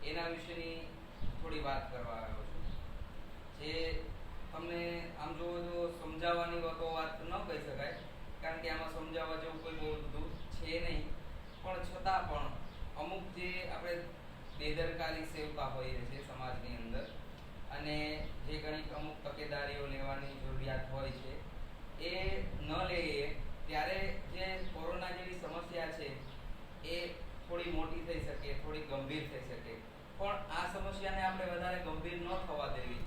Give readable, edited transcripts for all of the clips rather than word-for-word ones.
એના વિશેની થોડી વાત કરવા આવ્યો છું. જે તમને આમ જોવો તો સમજાવવાની વાત ન કહી શકાય, કારણ કે આમાં સમજાવવા જેવું કોઈ બહુ બધું છે નહીં, પણ છતાં પણ અમુક જે આપણે બેદરકારી સેવતા હોઈએ છીએ સમાજની અંદર, અને જે ઘણી અમુક તકેદારીઓ લેવાની જરૂરિયાત હોય છે એ ન લઈએ ત્યારે જે કોરોના જેવી સમસ્યા છે એ થોડી મોટી થઈ શકે, થોડી ગંભીર થઈ શકે. પણ આ સમસ્યાને આપણે વધારે ગંભીર ન થવા દેવી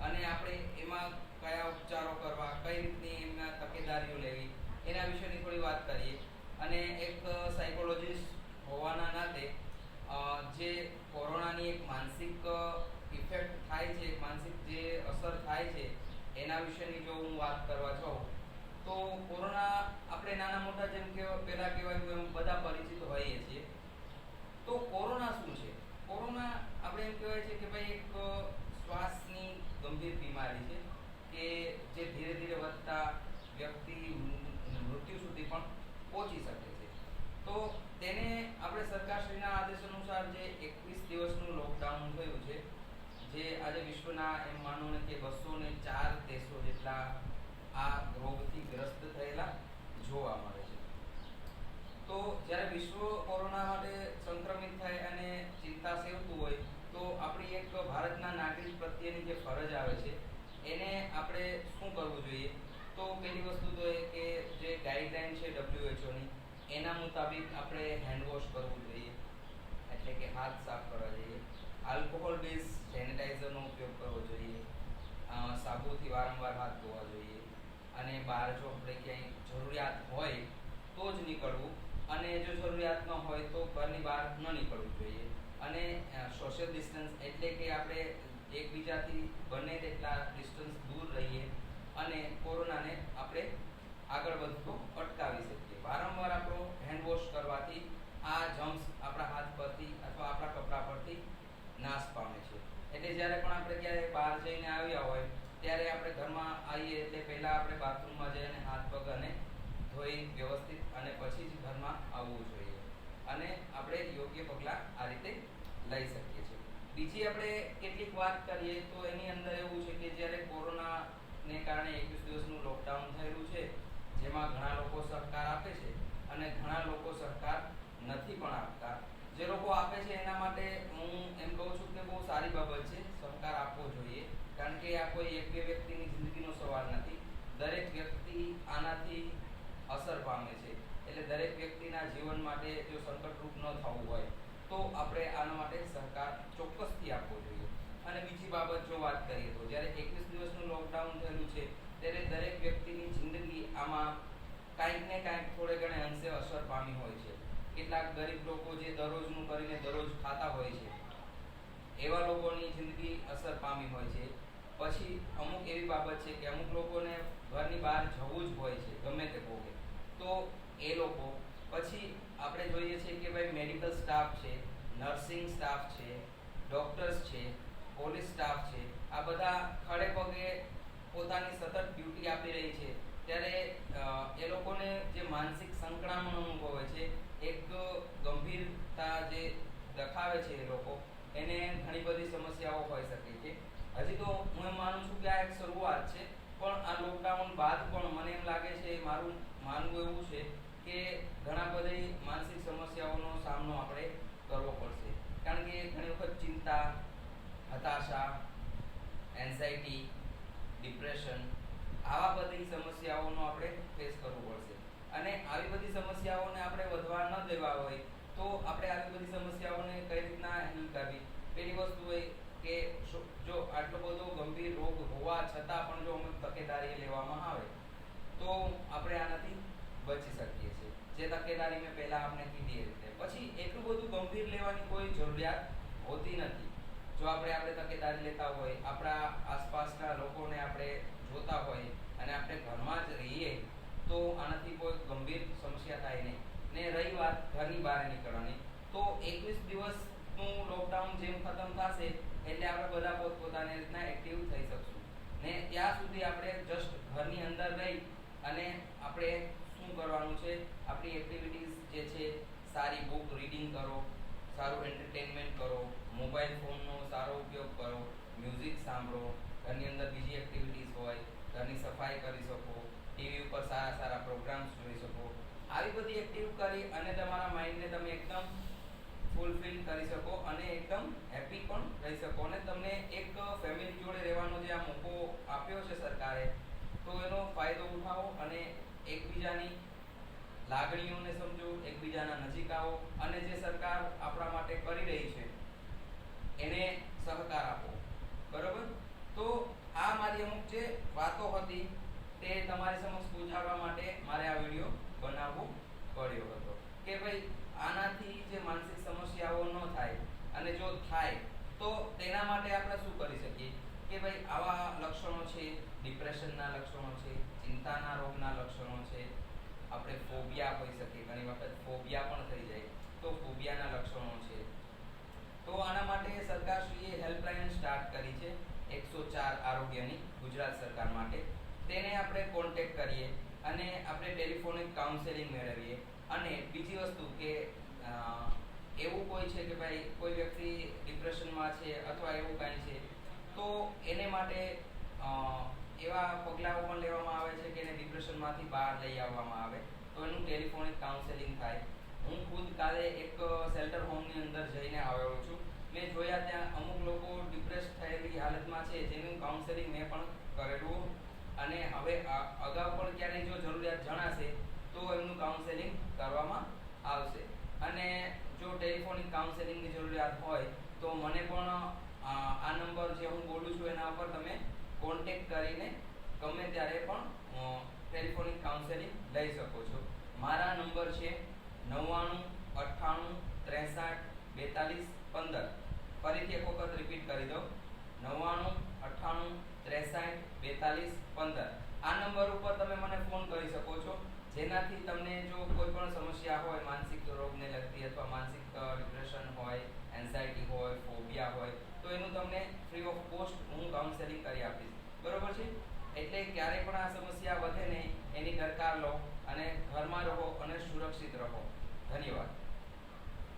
અને આપણે એમાં કયા ઉપચારો કરવા, કઈ રીતની એમાં તકેદારીઓ લેવી, એના વિશેની થોડી વાત કરીએ. અને એક સાયકોલોજીસ્ટ હોવાના નાતે જે કોરોનાની એક માનસિક ઇફેક્ટ થાય છે, માનસિક જે અસર થાય છે એના વિશેની જો હું વાત કરવા જાઉં તો કોરોના આપણે નાના મોટા જેમ કે પહેલા કહેવાયું એમ બધા પરિચિત હોઈએ છીએ. તો કોરોના શું છે? કોરોના આપણે એમ કહેવાય છે કે ભાઈ એક શ્વાસની ગંભીર બીમારી છે કે જે ધીરે ધીરે વધતા વ્યક્તિ મૃત્યુ સુધી પણ પહોંચી શકે છે. તો તેને આપણે સરકારશ્રીના આદેશ અનુસાર જે 21 દિવસનું લોકડાઉન થયું છે, જે આજે વિશ્વના એમ માનો ને કે 204 દેશો જેટલા આ રોગથી ગ્રસ્ત થયેલા જોવા મળે છે. તો જ્યારે વિશ્વ કોરોના માટે સંક્રમિત થાય અને ચિંતા સેવતું હોય તો આપણી એક ભારતના નાગરિક પ્રત્યેની જે ફરજ આવે છે એને આપણે શું કરવું જોઈએ? તો પહેલી વસ્તુ તો એ કે જે ગાઈડલાઈન છે WHO ની એના મુતાબિક આપણે હેન્ડવોશ કરવું જોઈએ, એટલે કે હાથ સાફ કરવા જોઈએ. આલ્કોહોલ બેઝ સેનિટાઈઝરનો ઉપયોગ કરવો જોઈએ. સાબુથી વારંવાર હાથ ધોવા જોઈએ. અને બહાર જો આપણે ક્યાંય જરૂરિયાત હોય તો જ નીકળવું, અને જો જરૂરિયાત ન હોય તો ઘરની બહાર ન નીકળવું જોઈએ. અને સોશિયલ ડિસ્ટન્સ એટલે કે આપણે એકબીજાથી બને તેટલા ડિસ્ટન્સ દૂર રહીએ અને કોરોનાને આપણે આગળ વધતો અટકાવી શકીએ. વારંવાર આપણો હેન્ડવોશ કરવાથી આ જમ્સ આપણા હાથ પરથી અથવા આપણા કપડા પરથી નાશ પામે છે. એટલે જ્યારે પણ આપણે ક્યારેય બહાર જઈને આવ્યા હોય ત્યારે આપણે ઘરમાં આવીએ એટલે પહેલાં આપણે બાથરૂમમાં જઈને હાથ પગ અને ધોઈ વ્યવસ્થિત અને પછી જ ઘરમાં આવવું જોઈએ, અને આપણે યોગ્ય પગલાં આ રીતે લઈ શકીએ છીએ. બીજી આપણે કેટલીક વાત કરીએ તો એની અંદર એવું છે કે જ્યારે કોરોનાને કારણે 21 દિવસનું લોકડાઉન થયેલું છે, જેમાં ઘણા લોકો સહકાર આપે છે અને ઘણા લોકો સહકાર નથી પણ આપતા. જે લોકો આપે છે એના માટે હું એમ કહું છું કે બહુ સારી બાબત છે, સહકાર આપવો જોઈએ. કારણ કે આ કોઈ એક બે વ્યક્તિની જિંદગીનો સવાલ નથી, દરેક વ્યક્તિ આનાથી અસર પામે છે. એટલે દરેક વ્યક્તિના જીવન માટે જો સંકટરૂપ ન થવું હોય તો આપણે આના માટે સહકાર ચોક્કસથી આપવો જોઈએ. અને બીજી બાબત જો વાત કરીએ તો જ્યારે 21 દિવસનું લોકડાઉન થયેલું છે ત્યારે દરેક વ્યક્તિની જિંદગી આમાં કાંઈક ને કાંઈક થોડે ઘણે અંશે અસર પામી હોય છે. કેટલાક ગરીબ લોકો જે દરરોજનું કરીને દરરોજ ખાતા હોય છે એવા લોકોની જિંદગી અસર પામી હોય છે. પછી અમુક એવી બાબત છે કે અમુક લોકોને ઘરની બહાર જવું જ હોય છે ગમે તે ભોગે, તો એ લોકો, પછી આપણે જોઈએ છીએ કે ભાઈ મેડિકલ સ્ટાફ છે, નર્સિંગ સ્ટાફ છે, ડૉક્ટર્સ છે, પોલીસ સ્ટાફ છે, આ બધા ખડે પગે પોતાની સતત ડ્યુટી આપી રહી છે. ત્યારે એ લોકોને જે માનસિક સંકળામણ અનુભવે છે, એક ગંભીરતા જે દખાવે છે એ લોકો, એને ઘણી બધી સમસ્યાઓ હોઈ શકે છે. હજી તો હું એમ માનું છું કે આ એક શરૂઆત છે, પણ આ લોકડાઉન બાદ પણ મને એમ લાગે છે, મારું માનવું એવું છે કે ઘણા બધી માનસિક સમસ્યાઓનો સામનો આપણે કરવો પડશે. કારણ કે ઘણી વખત ચિંતા, હતાશા, એન્ઝાઇટી, ડિપ્રેશન, આવા બધી સમસ્યાઓનો આપણે ફેસ કરવું પડશે. અને આવી બધી સમસ્યાઓને આપણે વધવા ન દેવા હોય તો આપણે આવી બધી સમસ્યાઓને કઈ રીતના હેન્ડલ કરવી? પહેલી વસ્તુ એ કે જો આટલો બધો ગંભીર રોગ હોવા છતાં પણ જો અમુક તકેદારી લેવામાં આવે તો આપણે આનાથી બચી શકીએ છીએ. જે તકેદારી મેં પહેલાં આપણે કીધી એ રીતે. પછી એટલું બધું ગંભીર લેવાની કોઈ જરૂરિયાત હોતી નથી. જો આપણે તકેદારી લેતા હોય, આપણા આસપાસના લોકોને આપણે જોતા હોય અને આપણે ઘરમાં જ રહીએ તો આનાથી કોઈ ગંભીર સમસ્યા થાય નહીં. ને રહી વાત ઘરની બહાર નીકળવાની, તો 21 દિવસનું લોકડાઉન જેમ ખતમ થશે એટલે આપણે બધા પોતપોતાની રીતના એક્ટિવ થઈ શકશું. ને ત્યાં સુધી આપણે જસ્ટ ઘરની અંદર રહી અને આપણે શું કરવાનું છે, આપણી એક્ટિવિટીઝ જે છે, સારી બુક રીડિંગ કરો, સારું એન્ટરટેનમેન્ટ કરો, મોબાઈલ ફોનનો સારો ઉપયોગ કરો, મ્યુઝિક સાંભળો, ઘરની અંદર બીજી એક્ટિવિટીઝ હોય, ઘરની સફાઈ કરી શકો, ટીવી ઉપર સારા સારા પ્રોગ્રામ્સ જોઈ શકો. આવી બધી એક્ટિવ કરી અને તમારા માઇન્ડને તમે એકદમ ફૂલફિલ કરી શકો અને એકદમ હેપી પણ રહી શકો. અને તમને એક ફેમિલી જોડે રહેવાનો જે આ મોકો આપ્યો છે સરકારે, તો એનો ફાયદો ઉઠાવો અને એકબીજાની લાગણીઓને સમજો, એકબીજાના નજીક આવો અને જે સરકાર આપણા માટે કરી રહી છે એને સહકાર આપો. બરોબર? તો આ મારી અમુક જે વાતો હતી તે તમારી સમક્ષ પહોંચાડવા માટે મારે આ વિડીયો બનાવવો પડ્યો હતો કે ભાઈ આનાથી જે માનસિક સમસ્યાઓ ન થાય, અને જો થાય તો તેના માટે આપણે શું કરી શકીએ કે ભાઈ આવા લક્ષણો છે, ડિપ્રેશનના લક્ષણો છે, ચિંતાના રોગના લક્ષણો છે, આપણે ફોબિયા હોઈ શકે, ઘણી વખત ફોબિયા પણ થઈ જાય તો ફોબિયાના લક્ષણો છે. તો આના માટે સરકારશ્રીએ હેલ્પલાઇન સ્ટાર્ટ કરી છે 104 આરોગ્યની, ગુજરાત સરકાર માટે. તેને આપણે કોન્ટેક્ટ કરીએ અને આપણે ટેલિફોનિક કાઉન્સેલિંગ મેળવીએ. અને બીજી વસ્તુ કે એવું કોઈ છે કે ભાઈ કોઈ વ્યક્તિ ડિપ્રેશનમાં છે અથવા એવું કાંઈ છે, તો એને માટે એવા પગલાઓ પણ લેવામાં આવે છે કે એને ડિપ્રેશનમાંથી બહાર લઈ આવવામાં આવે, તો એનું ટેલિફોનિક કાઉન્સેલિંગ થાય. હું ખુદ કાલે એક શેલ્ટર હોમની અંદર જઈને આવ્યો છું. મેં જોયા ત્યાં અમુક લોકો ડિપ્રેસ થયેલી હાલતમાં છે, જેનું કાઉન્સેલિંગ મેં પણ કરેલું. અને હવે અગાઉ પણ ક્યારેય જો જરૂરિયાત જણાશે તો એમનું કાઉન્સેલિંગ કરવામાં આવશે. અને જો ટેલિફોનિક કાઉન્સેલિંગની જરૂરિયાત હોય તો મને પણ આ નંબર જે હું બોલું છું એના ઉપર તમે કોન્ટેક્ટ કરીને ગમે ત્યારે પણ ટેલિફોનિક કાઉન્સેલિંગ લઈ શકો છો. મારા નંબર છે 99 98 63 42 15. ફરીથી એક વખત રિપીટ કરી દો, 99 98 63 42 15. આ નંબર ઉપર તમે મને ફોન કરી શકો છો, જેનાથી તમને જો કોઈ પણ સમસ્યા હોય માનસિક રોગને લગતી, અથવા માનસિક ડિપ્રેશન હોય, એન્ઝાયટી હોય, ફોબિયા હોય, તો એનું તમને ફ્રી ઓફ કોસ્ટ હું કાઉન્સેલિંગ કરી આપીશ. બરોબર છે? એટલે ક્યારેય પણ આ સમસ્યા વધે નહીં એની દરકાર લો અને ઘરમાં રહો અને સુરક્ષિત રહો. ધન્યવાદ.